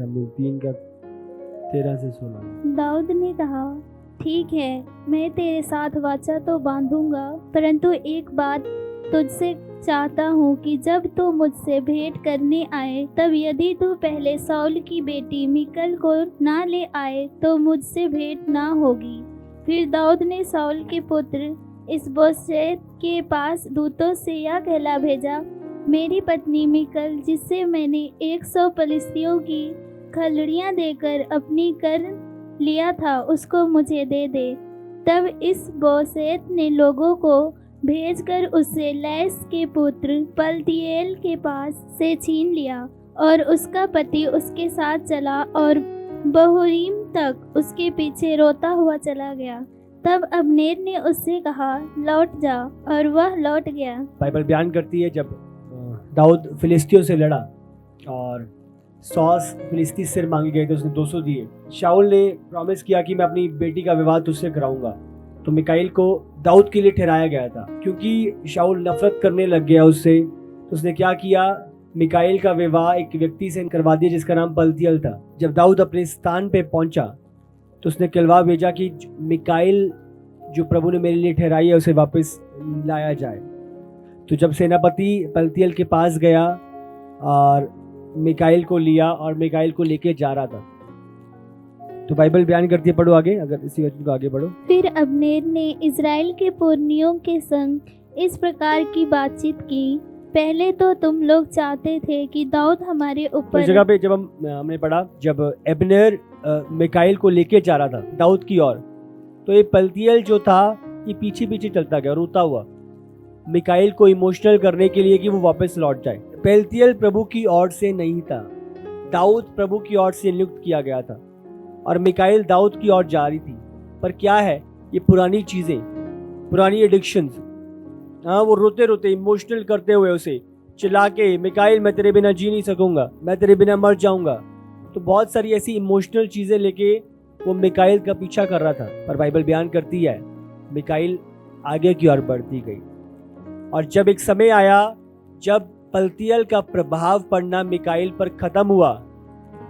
शमूएल 3 का 13 से 16। दाऊद ने कहा, ठीक है, मैं तेरे साथ वाचा तो बांधूंगा, परंतु एक बात तुझसे चाहता हूँ कि जब तू मुझसे भेंट करने आए, तब यदि तू पहले शाऊल की बेटी मीकल को ना ले आए तो मुझसे भेंट ना होगी। फिर दाऊद ने शाऊल के पुत्र इशबोशेत के पास दूतों से यह कहला भेजा, मेरी पत्नी मीकल, जिससे मैंने 100 पलिश्तियों की खलड़ियाँ देकर अपनी कर लिया था, उसको मुझे दे दे। तब इशबोशेत ने लोगों को भेजकर उसे लैश के पुत्र पलतीएल के पास से छीन लिया, और उसका पति उसके साथ चला और बहूरीम तक उसके पीछे रोता हुआ चला गया। तब अब्नेर ने उससे कहा, लौट जा, और वह लौट गया। बाइबल बयान करती है जब दाऊद फिलिस्तियों से लड़ा और 100 फिलिस्ती सिर मांगे गए थे, उसने 200 दिए। शाऊल ने प्रॉमिस किया कि मैं अपनी बेटी का विवाह तुझसे कराऊंगा, तो मिकाइल को दाऊद के लिए ठहराया गया था। क्योंकि शाऊल नफरत करने लग गया उससे, तो उसने क्या किया, मिकाइल का विवाह एक व्यक्ति से करवा दिया जिसका नाम पलतीएल था। जब दाऊद अपने स्थान पे पहुंचा तो उसने कलवा भेजा कि मिकाइल जो प्रभु ने मेरे लिए ठहराई है उसे वापस लाया जाए। तो जब सेनापति पलतीएल के पास गया और मिकाइल को लिया और मिकाइल को लेके जा रहा था, तो बाइबल बयान करती है, पढ़ो आगे, अगर इसी वचन को आगे पढ़ो। फिर अब्नेर ने इजराइल के पुरनियों के संग इस प्रकार की बातचीत की, पहले तो तुम लोग चाहते थे कि दाऊद हमारे तो ऊपर। इस जगह पे जब हमने पढ़ा, जब अब्नेर मिकाइल को लेके जा रहा था दाऊद की ओर, तो ये पलतीएल जो था ये पीछे पीछे चलता गया रोता हुआ, मिकाइल को इमोशनल करने के लिए कि वो वापस लौट जाए। पलतीएल प्रभु की ओर से नहीं था, दाऊद प्रभु की ओर से नियुक्त किया गया था, और मिकाइल दाऊद की ओर जा रही थी। पर क्या है, ये पुरानी चीजें, पुरानी एडिक्शंस, हाँ, वो रोते रोते इमोशनल करते हुए उसे चिल्ला के, मिकाइल मैं तेरे बिना जी नहीं सकूंगा, मैं तेरे बिना मर जाऊंगा। तो बहुत सारी ऐसी इमोशनल चीजें लेके वो मिकाइल का पीछा कर रहा था। पर बाइबल बयान करती है मिकाइल आगे की ओर बढ़ती गई, और जब एक समय आया जब पलतीएल का प्रभाव पड़ना मिकाइल पर खत्म हुआ,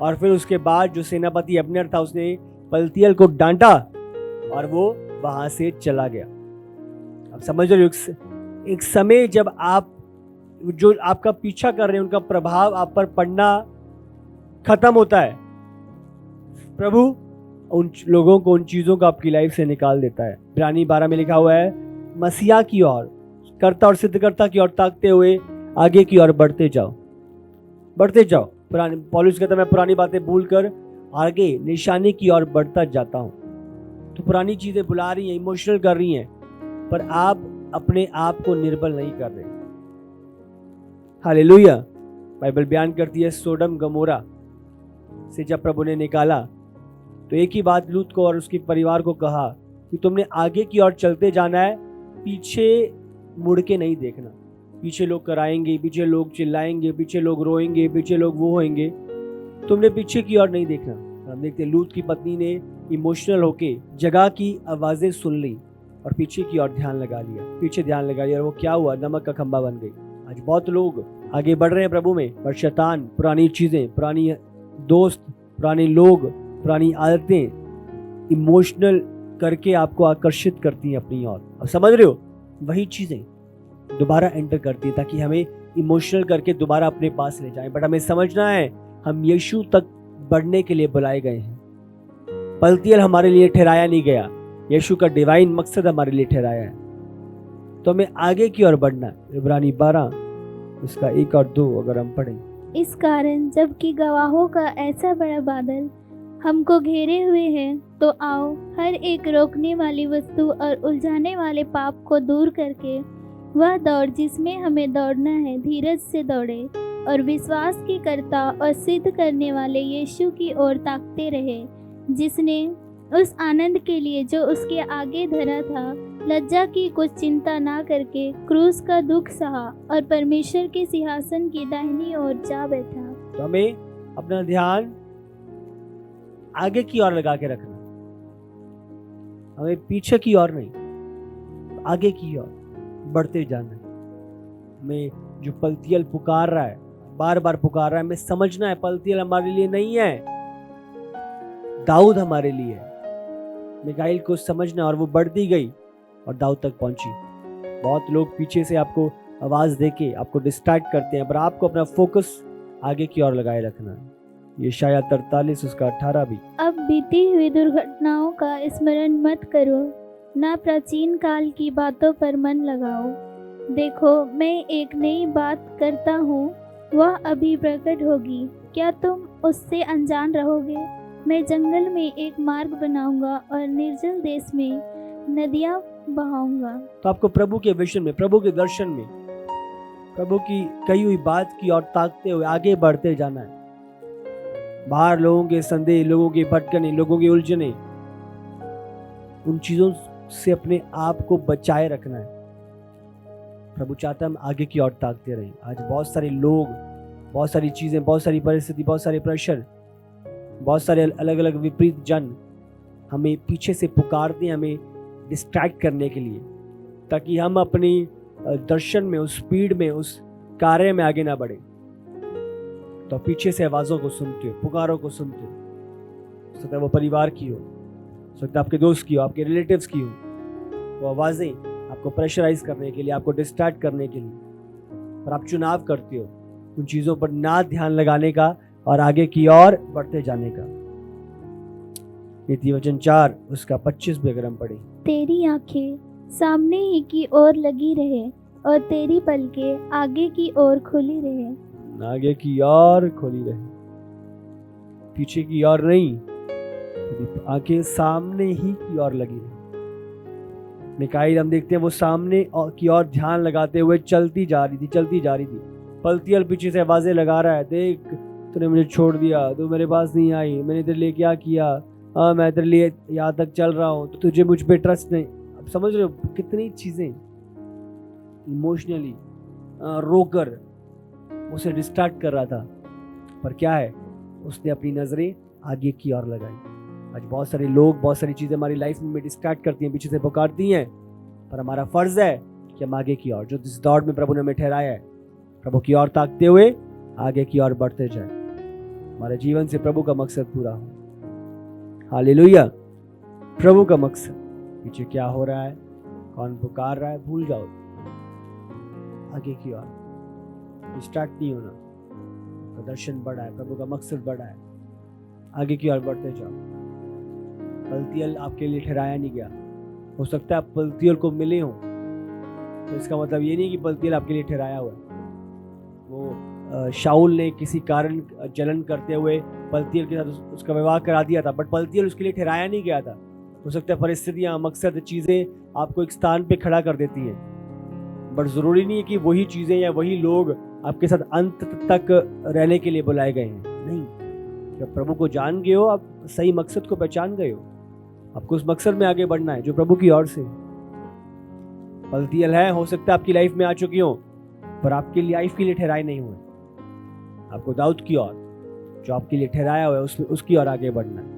और फिर उसके बाद जो सेनापति अब्नेर था उसने पलतीएल को डांटा और वो वहां से चला गया। अब समझ रहे हो, एक समय जब आप जो आपका पीछा कर रहे हैं उनका प्रभाव आप पर पड़ना खत्म होता है, प्रभु उन लोगों को, उन चीजों को आपकी लाइफ से निकाल देता है। इब्रानी 12 में लिखा हुआ है, मसीहा की ओर, कर्ता और सिद्धकर्ता की ओर ताकते हुए आगे की ओर बढ़ते जाओ, बढ़ते जाओ। पुरानी पौलुस कहता है, मैं पुरानी बातें भूलकर आगे निशानी की ओर बढ़ता जाता हूं। तो पुरानी चीजें बुला रही हैं, इमोशनल कर रही हैं, पर आप अपने आप को निर्बल नहीं कर रहे। हालेलुया। बाइबल बयान करती है, सोडम गमोरा से जब प्रभु ने निकाला तो एक ही बात लूत को और उसके परिवार को कहा कि तुमने आगे की ओर चलते जाना है, पीछे मुड़ के नहीं देखना। पीछे लोग कराएंगे, पीछे लोग चिल्लाएंगे, पीछे लोग रोएंगे, पीछे लोग वो होंगे, तुमने पीछे की ओर नहीं देखना। हम देखते लूत की पत्नी ने इमोशनल होके जगह की आवाजें सुन ली और पीछे की ओर ध्यान लगा लिया, पीछे ध्यान लगा लिया, और वो क्या हुआ, नमक का खंबा बन गई। आज बहुत लोग आगे बढ़ रहे हैं प्रभु में, पर शैतान पुरानी चीजें, पुरानी दोस्त, पुराने लोग, पुरानी आदतें इमोशनल करके आपको आकर्षित करती हैं अपनी ओर। अब समझ रहे हो, वही चीजें दोबारा एंटर करती है ताकि हमें इमोशनल करके दोबारा अपने पास ले जाएं। बट हमें समझना है हम यीशु तक बढ़ने के लिए बुलाए गए हैं। पलतीएल हमारे लिए ठहराया नहीं गया, यीशु का डिवाइन मकसद हमारे लिए ठहराया है, तो हमें आगे की ओर बढ़ना है। इब्रानी 12 उसका 1 और 2 अगर हम पढ़ें। इस कारण जबकि गवाहों का ऐसा बड़ा बादल हमको घेरे हुए हैं, तो आओ हर एक रोकने वाली वस्तु और उलझाने वाले पाप को दूर करके वह दौड़ जिसमें हमें दौड़ना है, धीरज से दौड़े, और विश्वास के कर्ता और सिद्ध करने वाले यीशु की ओर ताकते रहे, जिसने उस आनंद के लिए जो उसके आगे धरा था लज्जा की कुछ चिंता ना करके क्रूस का दुख सहा और परमेश्वर के सिंहासन की दाहिनी ओर जा बैठा। तो हमें अपना ध्यान आगे की ओर लगा के रखना, हमें पीछे की ओर नहीं, आगे की ओर बढ़ते जाना। हमें जो पलतीएल पुकार रहा है, बार बार पुकार रहा है, हमें समझना है पलतीएल हमारे लिए नहीं है, दाऊद हमारे लिए है। मिकाइल को समझना, और वो बढ़ती गई और दाऊद तक पहुंची। बहुत लोग पीछे से आपको आवाज देके आपको डिस्ट्रैक्ट करते हैं, पर आपको अपना फोकस आगे की ओर लगाए रखना है। ये शायद 43 उसका 18 भी। अब बीती हुई दुर्घटनाओं का स्मरण मत करो, ना प्राचीन काल की बातों पर मन लगाओ। देखो, मैं एक नई बात करता हूँ, वह अभी प्रकट होगी, क्या तुम उससे अनजान रहोगे? मैं जंगल में एक मार्ग बनाऊंगा और निर्जल देश में नदियाँ बहाऊंगा। तो आपको प्रभु के विजन में, प्रभु के दर्शन में, प्रभु की कही हुई बात की ओर ताकते हुए आगे बढ़ते जाना है। बाहर लोगों के संदेह, लोगों की भटकने, लोगों की उलझने, उन चीजों से अपने आप को बचाए रखना है। प्रभु चाहता है हम आगे की ओर ताकते रहें। आज बहुत सारे लोग, बहुत सारी चीजें, बहुत सारी परिस्थिति, बहुत सारे प्रेशर, बहुत सारे अलग अलग विपरीत जन हमें पीछे से पुकारते हैं, हमें डिस्ट्रैक्ट करने के लिए, ताकि हम अपनी दर्शन में, उस स्पीड में, उस कार्य में आगे ना बढ़े। तो पीछे से आवाज़ों को सुनते हो, पुकारों को सुनते हो। हो सकता है वो परिवार की हो, हो सकता है आपके दोस्त की हो, आपके रिलेटिव्स की हो। वो आवाज़ें आपको प्रेशराइज करने के लिए, आपको डिस्ट्रैक्ट करने के लिए, पर आप चुनाव करते हो उन चीज़ों पर ना ध्यान लगाने का और आगे की ओर बढ़ते जाने का। नीति वचन 4 उसका 25 भी अगर हम पढ़े, तेरी आंखें सामने ही की ओर लगी रहे और तेरी पलकें आगे की ओर खुली रहे। आगे की ओर खोली रहे, पीछे की ओर नहीं, आंखें सामने ही की ओर लगी रहे। मिकाइल हम देखते हैं वो सामने की ओर ध्यान लगाते हुए चलती जा रही थी। पलतीएल पीछे से आवाजें लगा रहा है, देख तूने मुझे छोड़ दिया, तू मेरे पास नहीं आई, मैंने तेरे लिए क्या किया, मैं तेरे लिए यहाँ तक चल रहा हूँ, तो तुझे मुझ पे ट्रस्ट नहीं। अब समझ रहे हो कितनी चीजें इमोशनली रोकर उसे डिस्ट्रैक्ट कर रहा था, पर क्या है, उसने अपनी नजरें आगे की ओर लगाई। आज बहुत सारे लोग, बहुत सारी चीजें हमारी लाइफ में डिस्ट्रैक्ट करती हैं, पीछे से पुकारती हैं, पर हमारा फर्ज है कि हम आगे की ओर, जो इस दौड़ में प्रभु ने हमें ठहराया है, प्रभु की ओर ताकते हुए आगे की ओर बढ़ते जाए। हमारे जीवन से प्रभु का मकसद पूरा हो। हालेलुया। प्रभु का मकसद, पीछे क्या हो रहा है, कौन पुकार रहा है, भूल जाओ, आगे की ओर डिस्ट्रैक्ट नहीं होना। प्रदर्शन बढ़ा है, प्रभु का मकसद बढ़ा है, आगे की ओर बढ़ते जाओ। पलतीएल आपके लिए ठहराया नहीं गया। हो सकता है आप पलतीएल को मिले हो, तो इसका मतलब ये नहीं कि पलतीएल आपके लिए ठहराया हुआ है। वो शाऊल ने किसी कारण जलन करते हुए पलतीएल के साथ उसका विवाह करा दिया था, बट पलतीएल उसके लिए ठहराया नहीं गया था। हो सकता है परिस्थितियां, मकसद, चीजें आपको एक स्थान पे खड़ा कर देती हैं, बट जरूरी नहीं है कि वही चीजें या वही लोग आपके साथ अंत तक रहने के लिए बुलाए गए हैं। नहीं, जब प्रभु को जान गए हो, आप सही मकसद को पहचान गए हो, आपको उस मकसद में आगे बढ़ना है जो प्रभु की ओर से। पलतीएल है, हो सकता है आपकी लाइफ में आ चुकी हो, पर आपके लाइफ के लिए ठहराए नहीं हुए। आपको दाऊद की ओर, जो आपके लिए ठहराया हुआ है, उसकी ओर आगे बढ़ना है।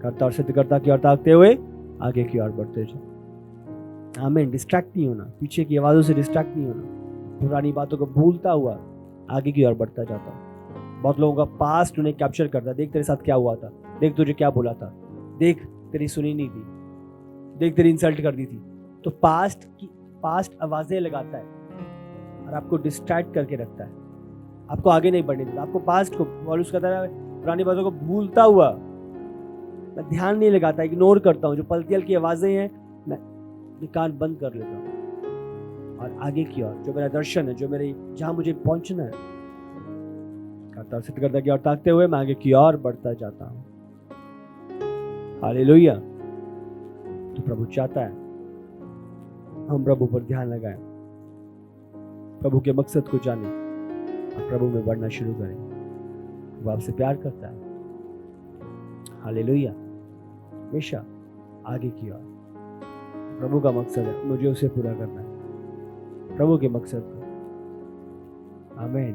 कर्ता और सिद्धकर्ता की ओर ताकते हुए आगे की ओर बढ़ते जाओ। आमीन। डिस्ट्रैक्ट नहीं होना, पीछे की आवाजों से डिस्ट्रैक्ट नहीं होना, पुरानी बातों को भूलता हुआ आगे की ओर बढ़ता जाता हूँ। बहुत लोगों का पास्ट उन्हें कैप्चर करता, देख तेरे साथ क्या हुआ था, देख तुझे क्या बोला था, देख तेरी सुनी नहीं थी, देख तेरी इंसल्ट कर दी थी। तो पास्ट आवाजें लगाता है और आपको डिस्ट्रैक्ट करके रखता है, आपको आगे नहीं बढ़ने देता। आपको पास्ट को, पौलुस कहता है, पुरानी बातों को भूलता हुआ मैं ध्यान नहीं लगाता, इग्नोर करता हूँ। जो पलतीएल की आवाजें हैं, मैं कान बंद कर लेता हूँ और आगे की ओर, जो मेरा दर्शन है, जो मेरे जहां मुझे पहुंचना है, कर्ता सिद्धकर्ता की ओर ताकते हुए मैं आगे की ओर बढ़ता जाता हूँ। हालेलुया। तो प्रभु चाहता है हम प्रभु पर ध्यान लगाएं, प्रभु के मकसद को जानें और प्रभु में बढ़ना शुरू करें। वो आपसे प्यार करता है। हालेलुया। हमेशा आगे की ओर, प्रभु का मकसद है, मुझे उसे पूरा करना है, प्रभु के मकसद को। आमीन।